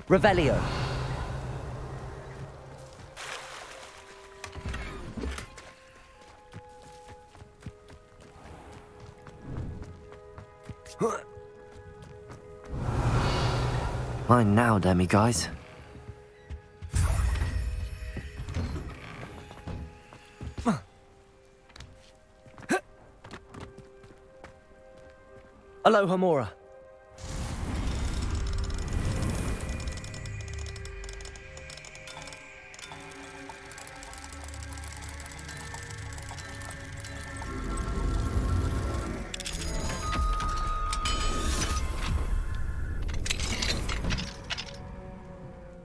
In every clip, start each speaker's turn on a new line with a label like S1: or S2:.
S1: Revelio. Mine now, demi-guys. Aloha Mora.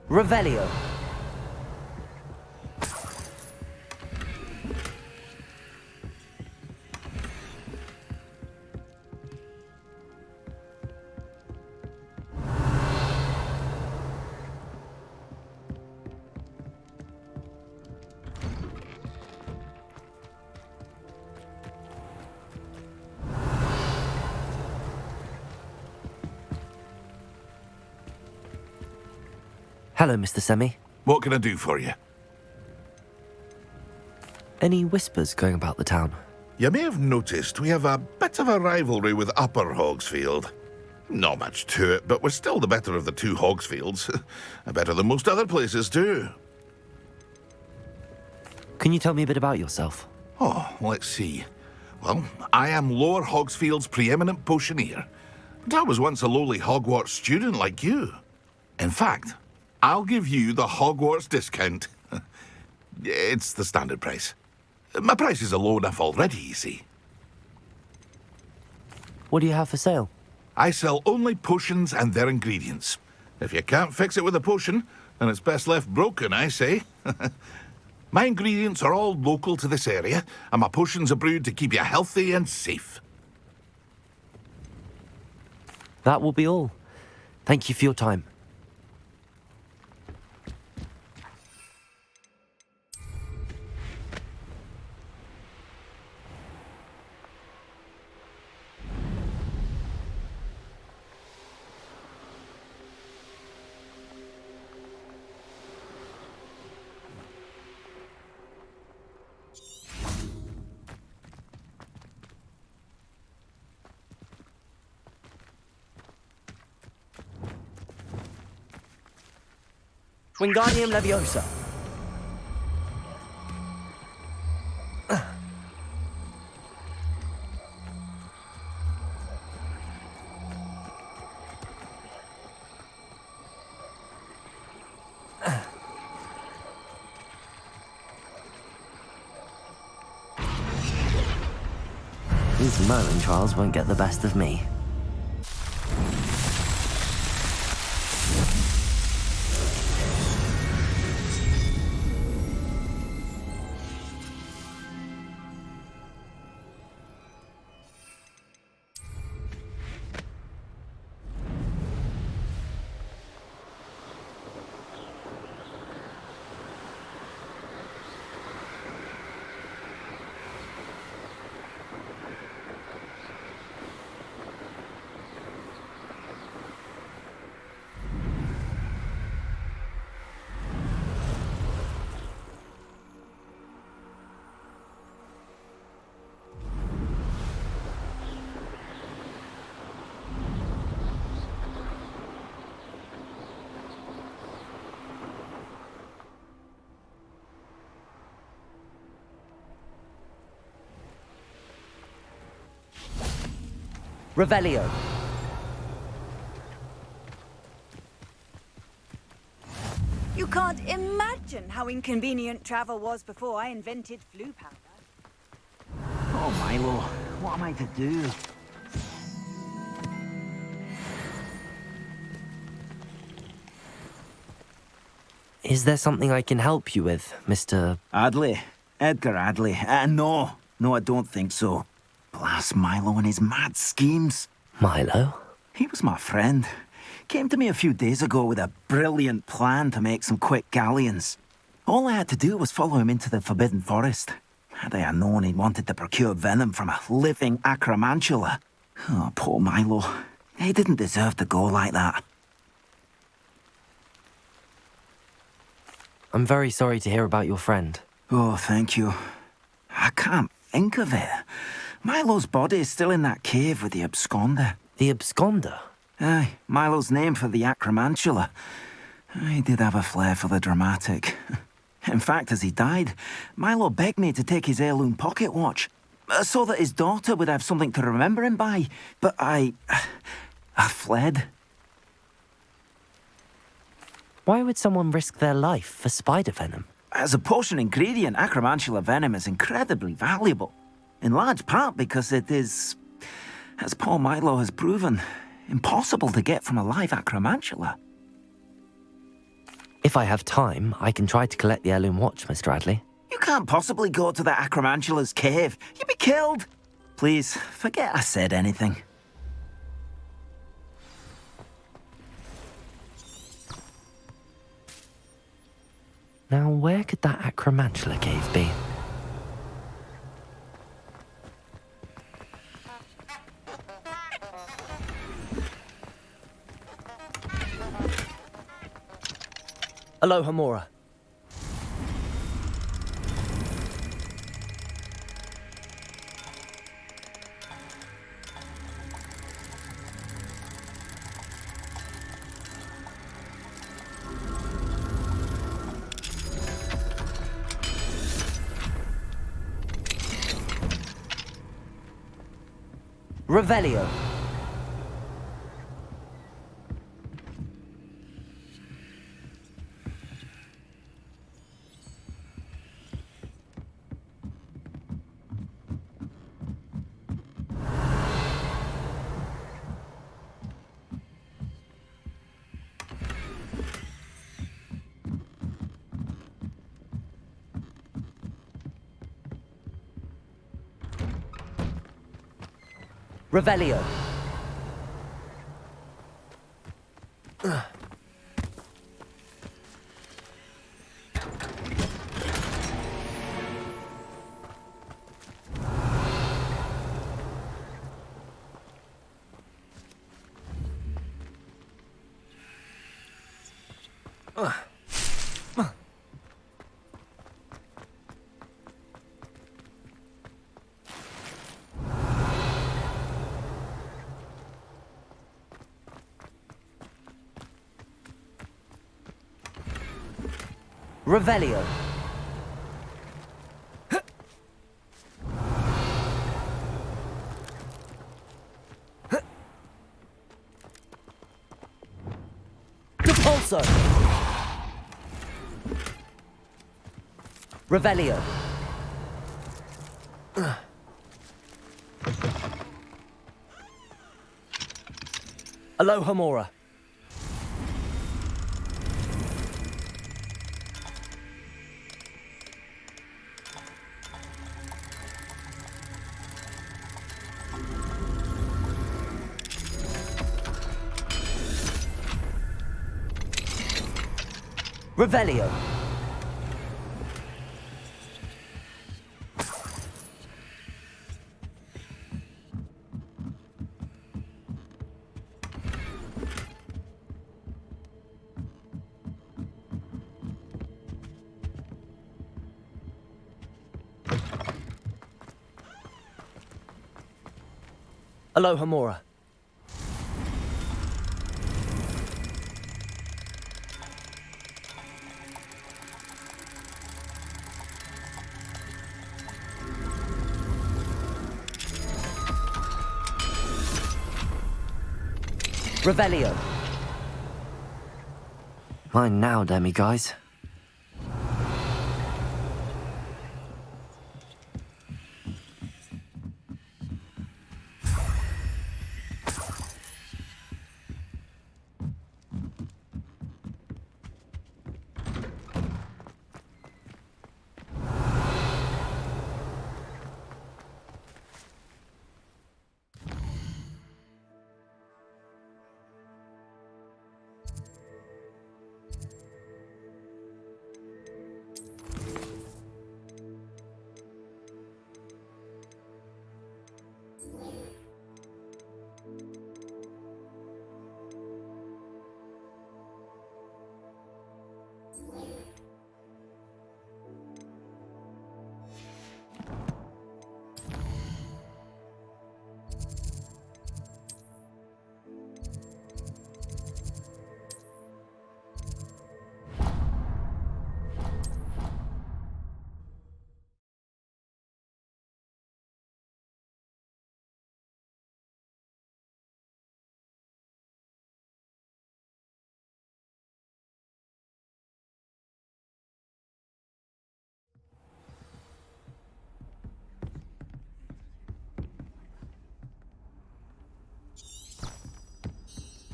S1: Revelio. Hello, Mr. Semi.
S2: What can I do for you?
S1: Any whispers going about the town?
S2: You may have noticed we have a bit of a rivalry with Upper Hogsfield. Not much to it, but we're still the better of the two Hogsfields. Better than most other places, too.
S1: Can you tell me a bit about yourself?
S2: Oh, let's see. Well, I am Lower Hogsfield's preeminent potioneer. But I was once a lowly Hogwarts student like you. In fact, I'll give you the Hogwarts discount. It's the standard price. My prices are low enough already, you see.
S1: What do you have for sale?
S2: I sell only potions and their ingredients. If you can't fix it with a potion, then it's best left broken, I say. My ingredients are all local to this area, and my potions are brewed to keep you healthy and safe.
S1: That will be all. Thank you for your time. Wingardium Leviosa. These Merlin trials won't get the best of me. Revelio.
S3: You can't imagine how inconvenient travel was before I invented flu powder.
S4: Oh, Milo, what am I to do?
S1: Is there something I can help you with, Mr.
S4: Adley? Edgar Adley? No, I don't think so. Blast Milo and his mad schemes.
S1: Milo?
S4: He was my friend. Came to me a few days ago with a brilliant plan to make some quick galleons. All I had to do was follow him into the Forbidden Forest. Had I known he wanted to procure venom from a living acromantula. Oh, poor Milo. He didn't deserve to go like that.
S1: I'm very sorry to hear about your friend.
S4: Oh, thank you. I can't think of it. Milo's body is still in that cave with the absconder.
S1: The absconder?
S4: Aye, Milo's name for the acromantula. He did have a flair for the dramatic. In fact, as he died, Milo begged me to take his heirloom pocket watch, so that his daughter would have something to remember him by. But I fled.
S1: Why would someone risk their life for spider venom?
S4: As a potion ingredient, acromantula venom is incredibly valuable. In large part because it is, as poor Milo has proven, impossible to get from a live acromantula.
S1: If I have time, I can try to collect the heirloom watch, Mr. Radley.
S4: You can't possibly go to the acromantula's cave. You'd be killed. Please, forget I said anything.
S1: Now, where could that acromantula cave be? Aloha Mora. Revelio. Revelio. Revelio. Repulso. Revelio. Aloha Mora. Revelio. Aloha Mora. Revelio. Mine now, demiguise.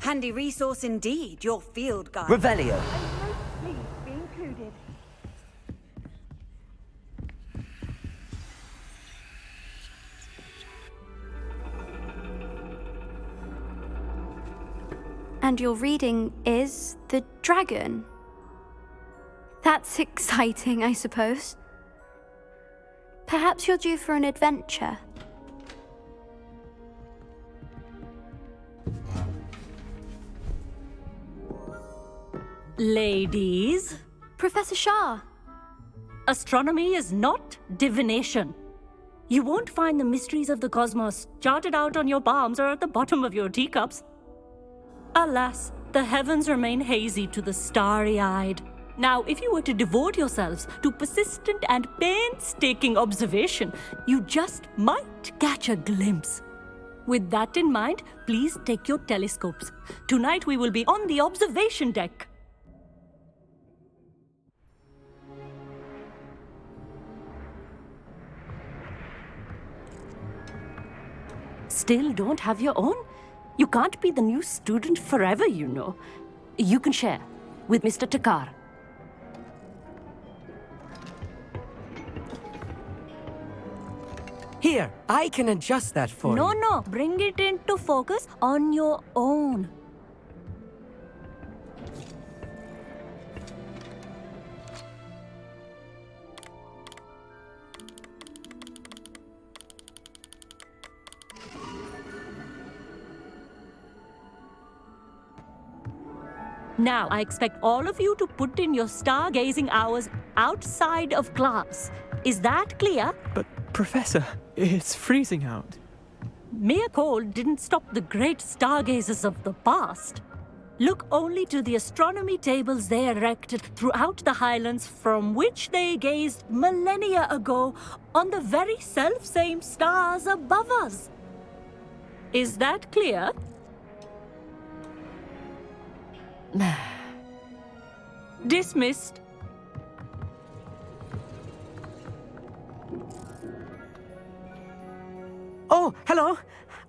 S3: Handy resource indeed, your field guide.
S1: Revelio.
S3: Please be included.
S5: And your reading is the dragon. That's exciting, I suppose. Perhaps you're due for an adventure.
S6: Ladies,
S5: Professor Shah.
S6: astronomy is not divination. You won't find the mysteries of the cosmos charted out on your palms or at the bottom of your teacups. Alas, the heavens remain hazy to the starry-eyed. Now, if you were to devote yourselves to persistent and painstaking observation, you just might catch a glimpse. With that in mind, please take your telescopes. Tonight we will be on the observation deck. Still don't have your own? You can't be the new student forever, you know. You can share with Mr. Takar.
S1: Here, I can adjust that for
S6: No,
S1: you.
S6: no, bring it into focus on your own. Now, I expect all of you to put in your stargazing hours outside of class. Is that clear?
S7: But, Professor, it's freezing out.
S6: Mere cold didn't stop the great stargazers of the past. Look only to the astronomy tables they erected throughout the highlands from which they gazed millennia ago on the very self-same stars above us. Is that clear? Dismissed.
S1: Oh, hello.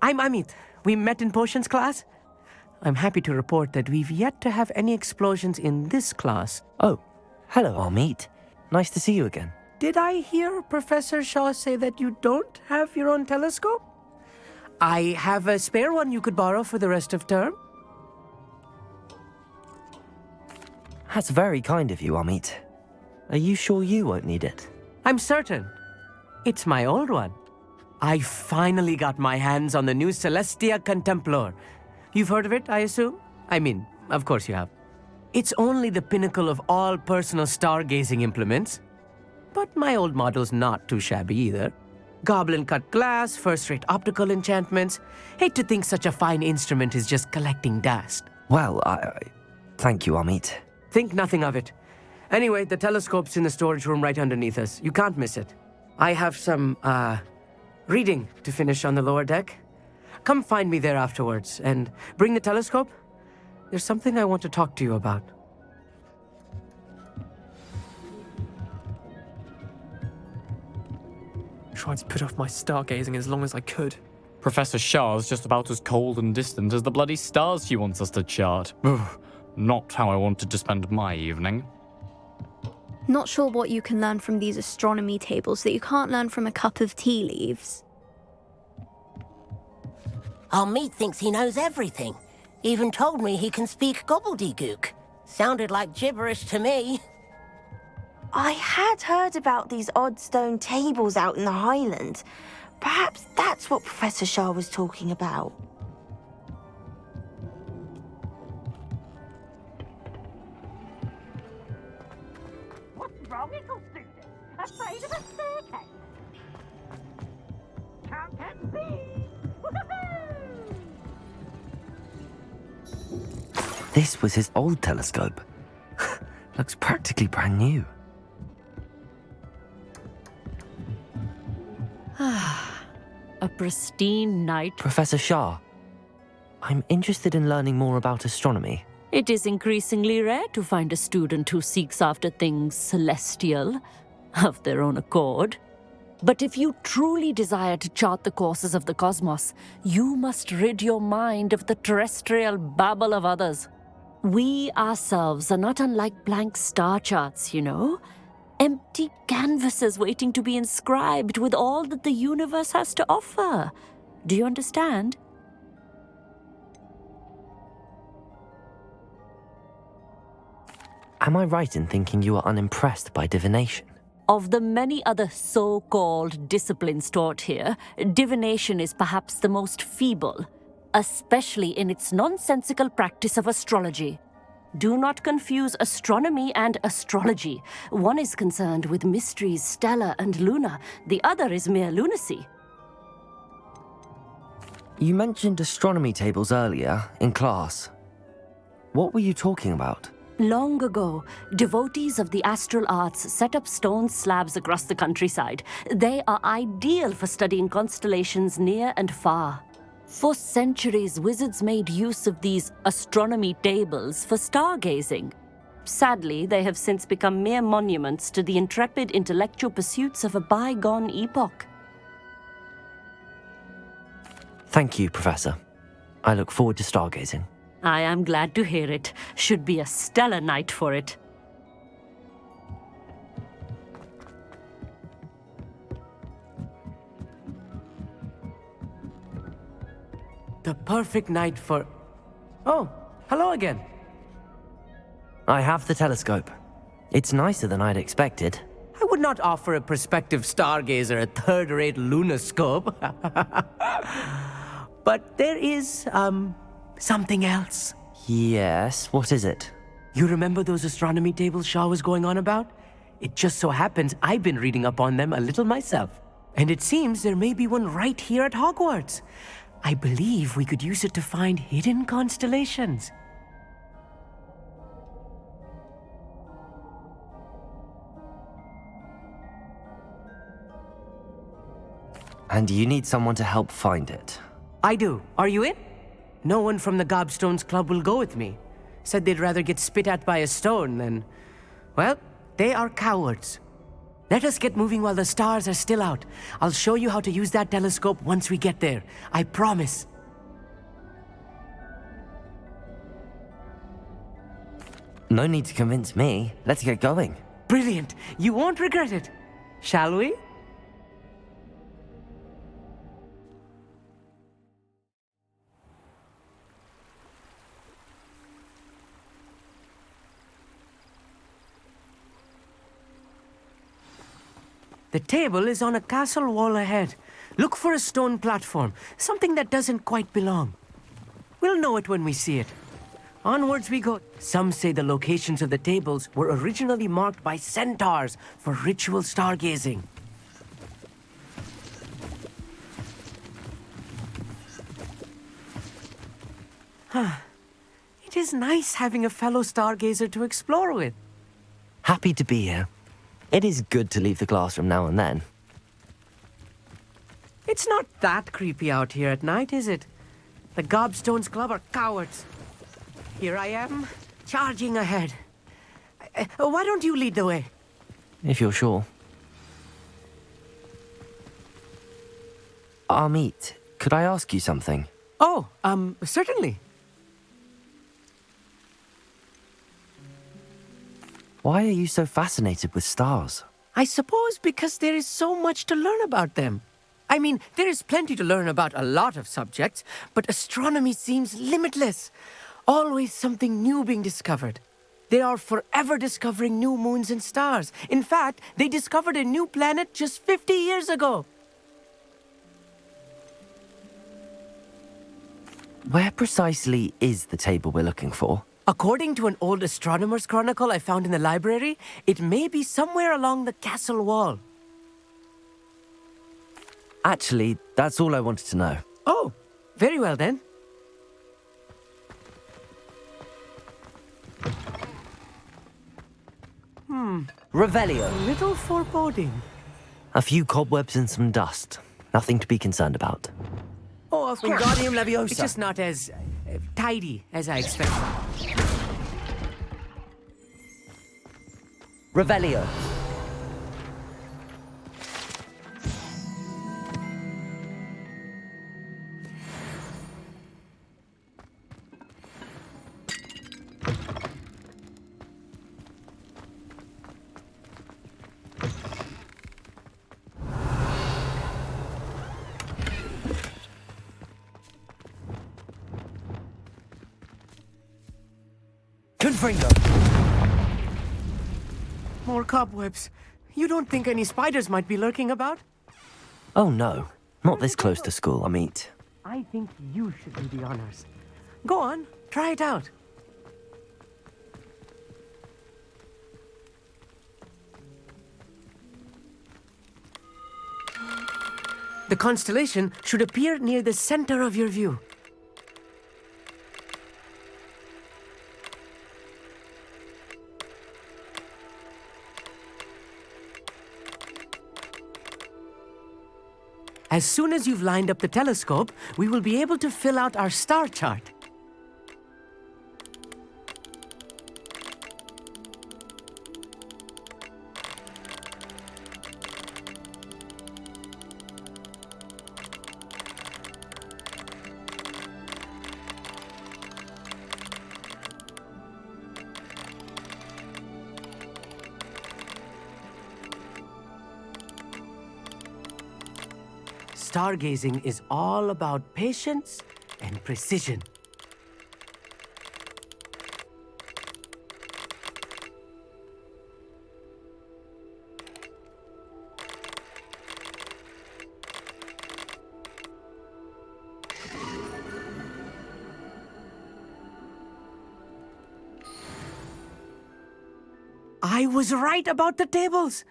S1: I'm Amit. We met in potions class. I'm happy to report that we've yet to have any explosions in this class. Oh, hello, Amit. Nice to see you again. Did I hear Professor Shaw say that you don't have your own telescope? I have a spare one you could borrow for the rest of term. That's very kind of you, Amit. Are you sure you won't need it? I'm certain. It's my old one. I finally got my hands on the new Celestia Contemplar. You've heard of it, I assume? I mean, of course you have. It's only the pinnacle of all personal stargazing implements. But my old model's not too shabby either. Goblin-cut glass, first-rate optical enchantments. Hate to think such a fine instrument is just collecting dust. Well, thank you, Amit. Think nothing of it. Anyway, the telescope's in the storage room right underneath us. You can't miss it. I have some, reading to finish on the lower deck. Come find me there afterwards, and bring the telescope. There's something I want to talk to you about.
S7: Tried to put off my stargazing as long as I could.
S8: Professor Shah's just about as cold and distant as the bloody stars she wants us to chart. Ugh, not how I wanted to spend my evening.
S5: Not sure what you can learn from these astronomy tables that you can't learn from a cup of tea leaves.
S9: Our meat thinks he knows everything. Even told me he can speak gobbledygook. Sounded like gibberish to me.
S10: I had heard about these odd stone tables out in the Highland. Perhaps that's what Professor Shah was talking about.
S6: What's wrong, little student? Afraid of a staircase? Count and see!
S1: This was his old telescope. Looks practically brand new.
S6: A pristine night.
S1: Professor Shah, I'm interested in learning more about astronomy.
S6: It is increasingly rare to find a student who seeks after things celestial of their own accord. But if you truly desire to chart the courses of the cosmos, you must rid your mind of the terrestrial babble of others. We ourselves are not unlike blank star charts, you know. Empty canvases waiting to be inscribed with all that the universe has to offer. Do you understand?
S1: Am I right in thinking you are unimpressed by divination?
S6: Of the many other so-called disciplines taught here, divination is perhaps the most feeble, especially in its nonsensical practice of astrology. Do not confuse astronomy and astrology. One is concerned with mysteries stellar and lunar, the other is mere lunacy.
S1: You mentioned astronomy tables earlier, in class. What were you talking about?
S6: Long ago, devotees of the astral arts set up stone slabs across the countryside. They are ideal for studying constellations near and far. For centuries, wizards made use of these astronomy tables for stargazing. Sadly, they have since become mere monuments to the intrepid intellectual pursuits of a bygone epoch.
S1: Thank you, Professor. I look forward to stargazing.
S6: I am glad to hear it. Should be a stellar night for it.
S1: The perfect night for... Oh, hello again. I have the telescope. It's nicer than I'd expected. I would not offer a prospective stargazer a third-rate lunoscope. But there is, something else. Yes, what is it? You remember those astronomy tables Shaw was going on about? It just so happens I've been reading up on them a little myself. And it seems there may be one right here at Hogwarts. I believe we could use it to find hidden constellations. And you need someone to help find it. I do. Are you in? No one from the Gobstones Club will go with me. Said they'd rather get spit at by a stone than... Well, they are cowards. Let us get moving while the stars are still out. I'll show you how to use that telescope once we get there. I promise. No need to convince me. Let's get going. Brilliant. You won't regret it. Shall we? The table is on a castle wall ahead. Look for a stone platform, something that doesn't quite belong. We'll know it when we see it. Onwards we go. Some say the locations of the tables were originally marked by centaurs for ritual stargazing. It is nice having a fellow stargazer to explore with. Happy to be here. It is good to leave the classroom now and then. It's not that creepy out here at night, is it? The Gobstones Club are cowards. Here I am, charging ahead. Why don't you lead the way? If you're sure. Amit, could I ask you something? Oh, certainly. Why are you so fascinated with stars? I suppose because there is so much to learn about them. I mean, there is plenty to learn about a lot of subjects, but astronomy seems limitless. Always something new being discovered. They are forever discovering new moons and stars. In fact, they discovered a new planet just 50 years ago. Where precisely is the table we're looking for? According to an old astronomer's chronicle I found in the library, it may be somewhere along the castle wall. Actually, that's all I wanted to know. Oh, very well then. Revelio. A little foreboding. A few cobwebs and some dust. Nothing to be concerned about. Oh, of course. Wingardium Leviosa. It's just not as tidy as I expected. Revelio. Confringo! More cobwebs. You don't think any spiders might be lurking about? Oh no, not this close to school, Amit. I think you should do the honors. Go on, try it out. The constellation should appear near the center of your view. As soon as you've lined up the telescope, we will be able to fill out our star chart. Stargazing is all about patience and precision. I was right about the tables.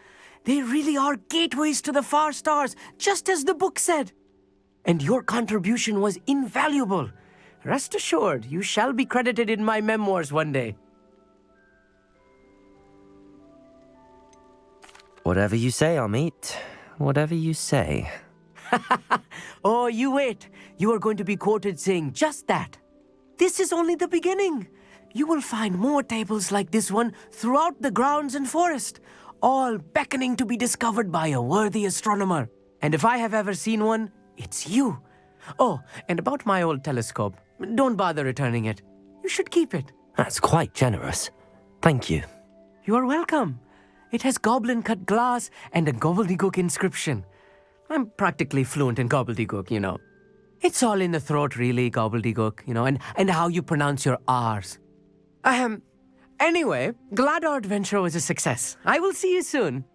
S1: They really are gateways to the far stars, just as the book said. And your contribution was invaluable. Rest assured, you shall be credited in my memoirs one day. Whatever you say, Amit. Whatever you say. Oh, you wait. You are going to be quoted saying just that. This is only the beginning. You will find more tables like this one throughout the grounds and forest, all beckoning to be discovered by a worthy astronomer. And if I have ever seen one, it's you. Oh, and about my old telescope, don't bother returning it. You should keep it. That's quite generous. Thank you. You are welcome. It has goblin-cut glass and a gobbledygook inscription. I'm practically fluent in gobbledygook, you know. It's all in the throat, really, gobbledygook, you know, and how you pronounce your R's. Anyway, glad our adventure was a success. I will see you soon.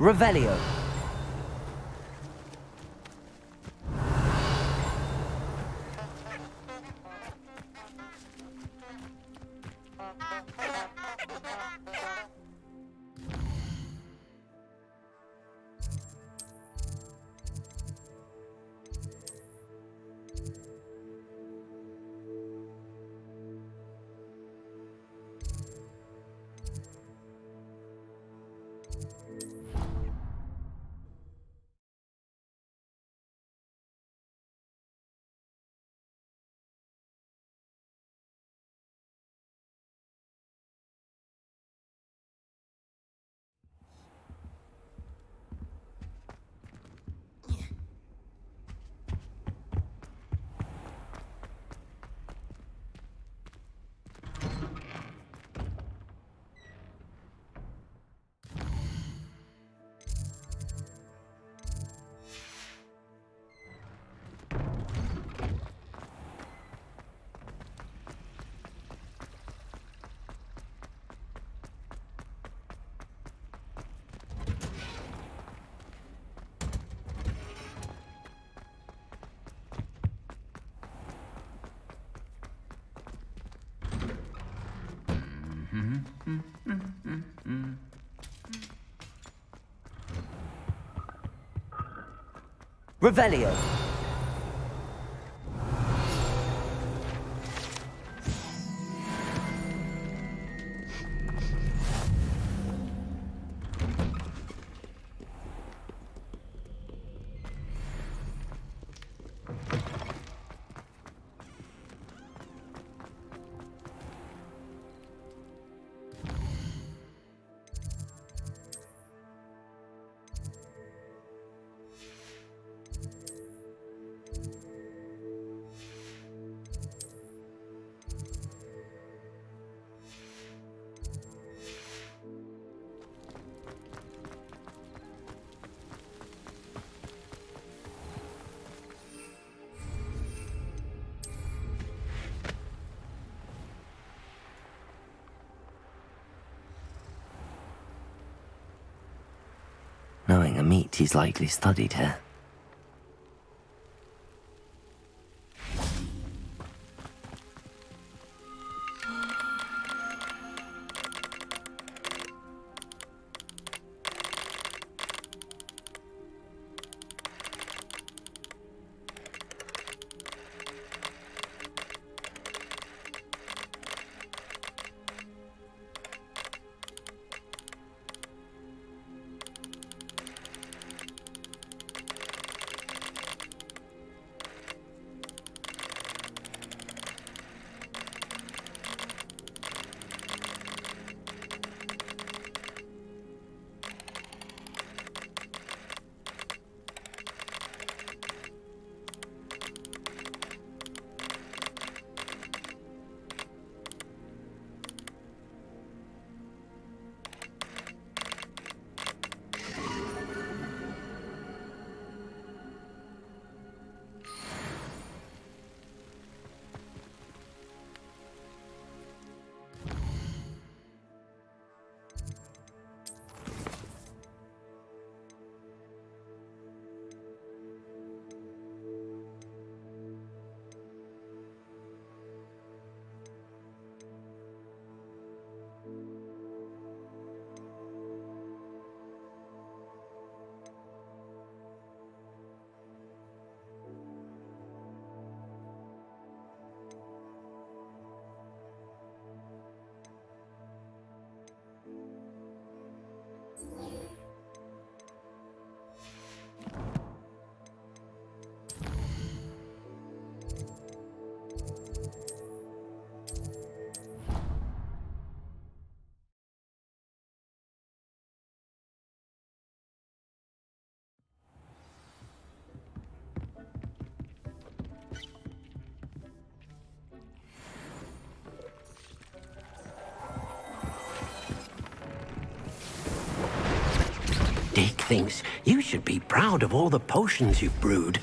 S1: Revelio. Revelio. a meat he's likely studied here.
S11: Dick thinks you should be proud of all the potions you've brewed.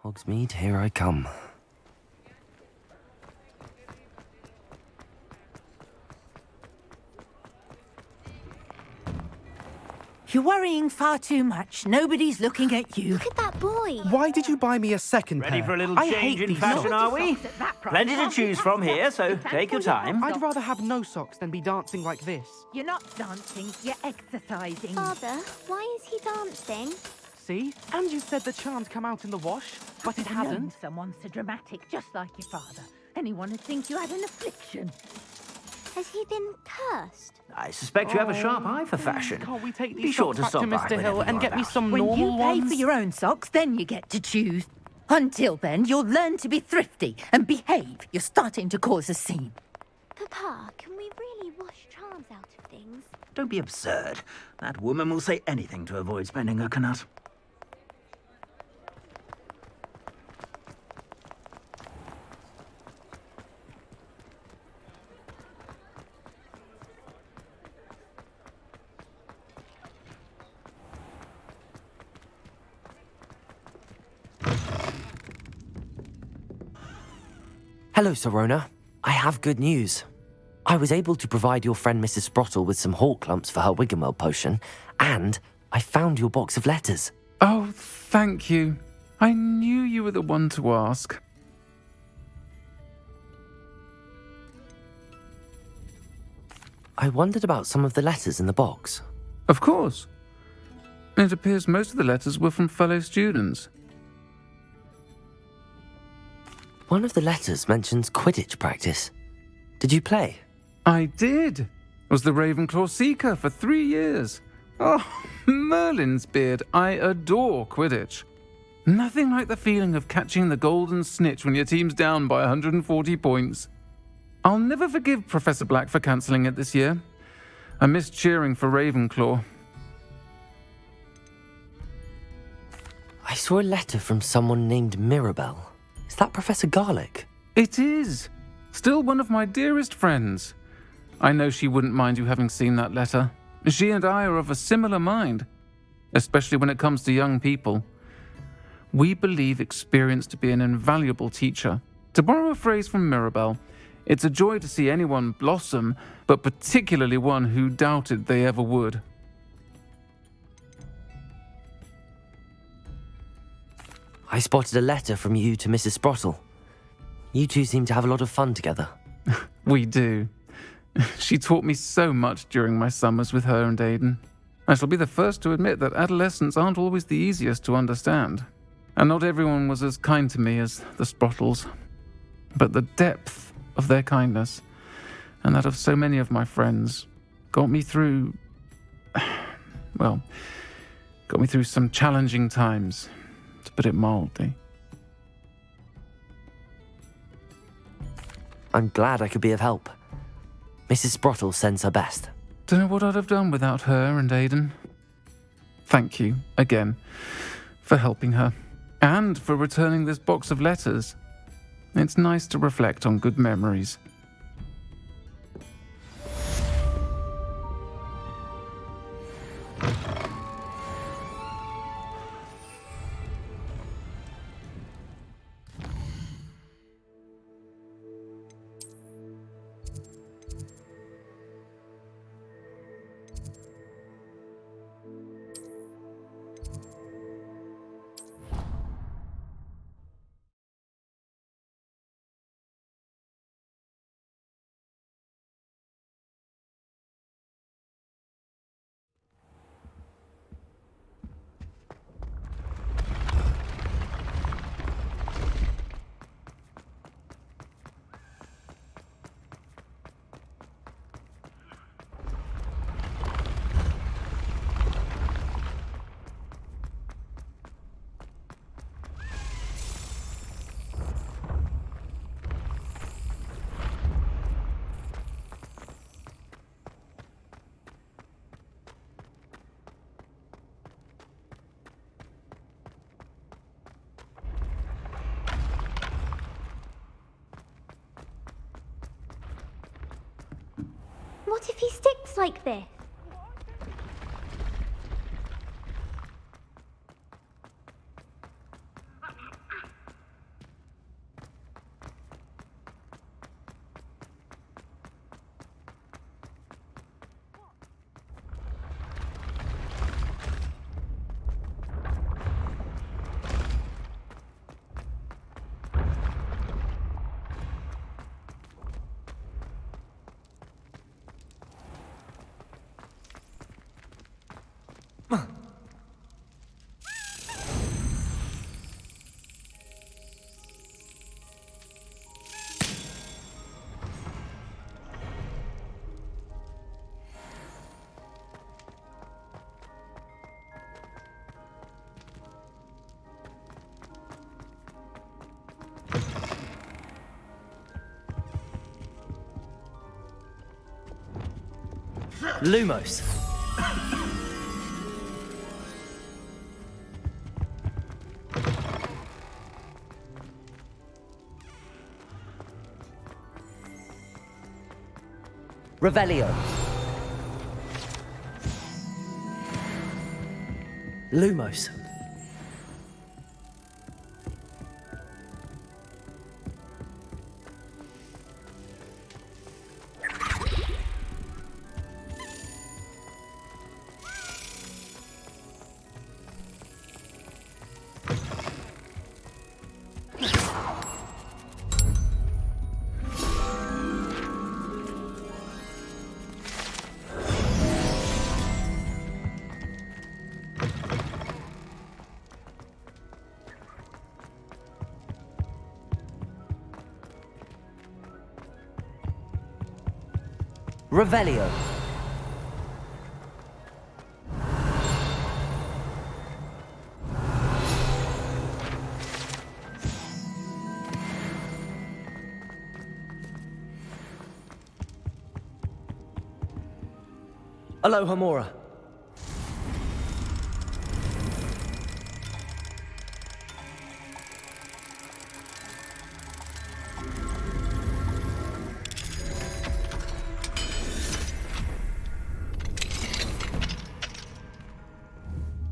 S1: Hogsmeade, here I come.
S12: You're worrying far too much. Nobody's looking at you.
S5: Look at that boy.
S7: Why did you buy me a second
S13: Ready
S7: pair?
S13: for a little
S7: I
S13: change
S7: hate
S13: in
S7: these
S13: fashion,
S7: socks.
S13: are we? Plenty to choose from here, so take your time.
S7: I'd rather have no socks than be dancing like this.
S12: You're not dancing, you're exercising.
S5: Father, why is he dancing?
S7: see? And you said the charm'd come out in the wash, but it
S12: I've known
S7: hadn't.
S12: someone so dramatic, just like your father. Anyone would think you had an affliction.
S5: Has he been cursed?
S11: I suspect you have a sharp eye for fashion.
S7: Can't we take
S11: Be
S7: these
S11: sure
S7: socks
S11: to
S7: back
S11: stop
S7: to
S11: by
S7: Mr.
S11: whenever
S7: Hill and
S11: you're
S7: get me
S11: about.
S7: some
S12: When
S7: normal
S12: you pay
S7: ones?
S12: for your own socks, then you get to choose. Until then, you'll learn to be thrifty and behave. You're starting to cause a scene.
S5: Papa, can we really wash charms out of things?
S4: Don't be absurd. That woman will say anything to avoid spending her canut.
S1: Hello, Sorona. I have good news. I was able to provide your friend Mrs. Sprottle with some hawk lumps for her Wiggenweld potion, and I found your box of letters.
S14: Oh, thank you. I knew you were the one to ask.
S1: I wondered about some of the letters in the box.
S14: Of course. It appears most of the letters were from fellow students.
S1: One of the letters mentions Quidditch practice. Did you play?
S14: I did. Was the Ravenclaw Seeker for 3 years. Oh, Merlin's beard. I adore Quidditch. Nothing like the feeling of catching the golden snitch when your team's down by 140 points. I'll never forgive Professor Black for cancelling it this year. I missed cheering for Ravenclaw.
S1: I saw a letter from someone named Mirabelle. Is that Professor Garlick?
S14: It is. Still one of my dearest friends. I know she wouldn't mind you having seen that letter. She and I are of a similar mind, especially when it comes to young people. We believe experience to be an invaluable teacher. To borrow a phrase from Mirabelle, it's a joy to see anyone blossom, but particularly one who doubted they ever would.
S1: I spotted a letter from you to Mrs. Sprottle. You two seem to have a lot of fun together.
S14: We do. She taught me so much during my summers with her and Aidan. I shall be the first to admit that adolescents aren't always the easiest to understand. And not everyone was as kind to me as the Sprottles. But the depth of their kindness, and that of so many of my friends, got me through... well, got me through some challenging times, to put it mildly.
S1: I'm glad I could be of help. Mrs. Sprottle sends her best.
S14: Don't know what I'd have done without her and Aidan. Thank you, again, for helping her, and for returning this box of letters. It's nice to reflect on good memories.
S5: What if he sticks like this?
S1: Lumos. Revelio. Lumos. Revelio. Aloha Mora.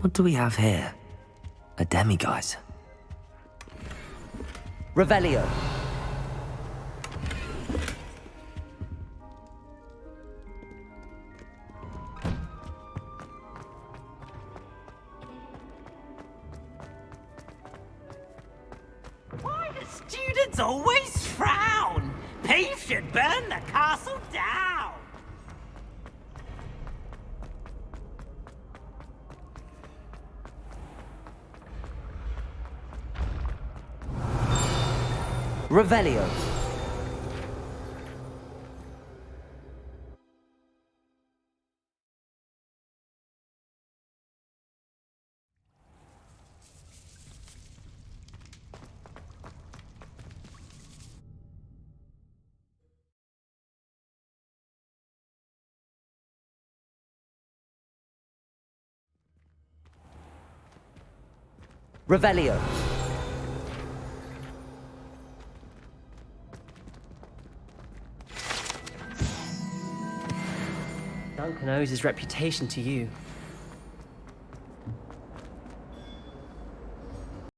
S1: What do we have here? A demiguise. Revelio.
S15: Why do students always frown? Peace should burn the castle down.
S1: Revelio. Revelio. Duncan owes his reputation to you.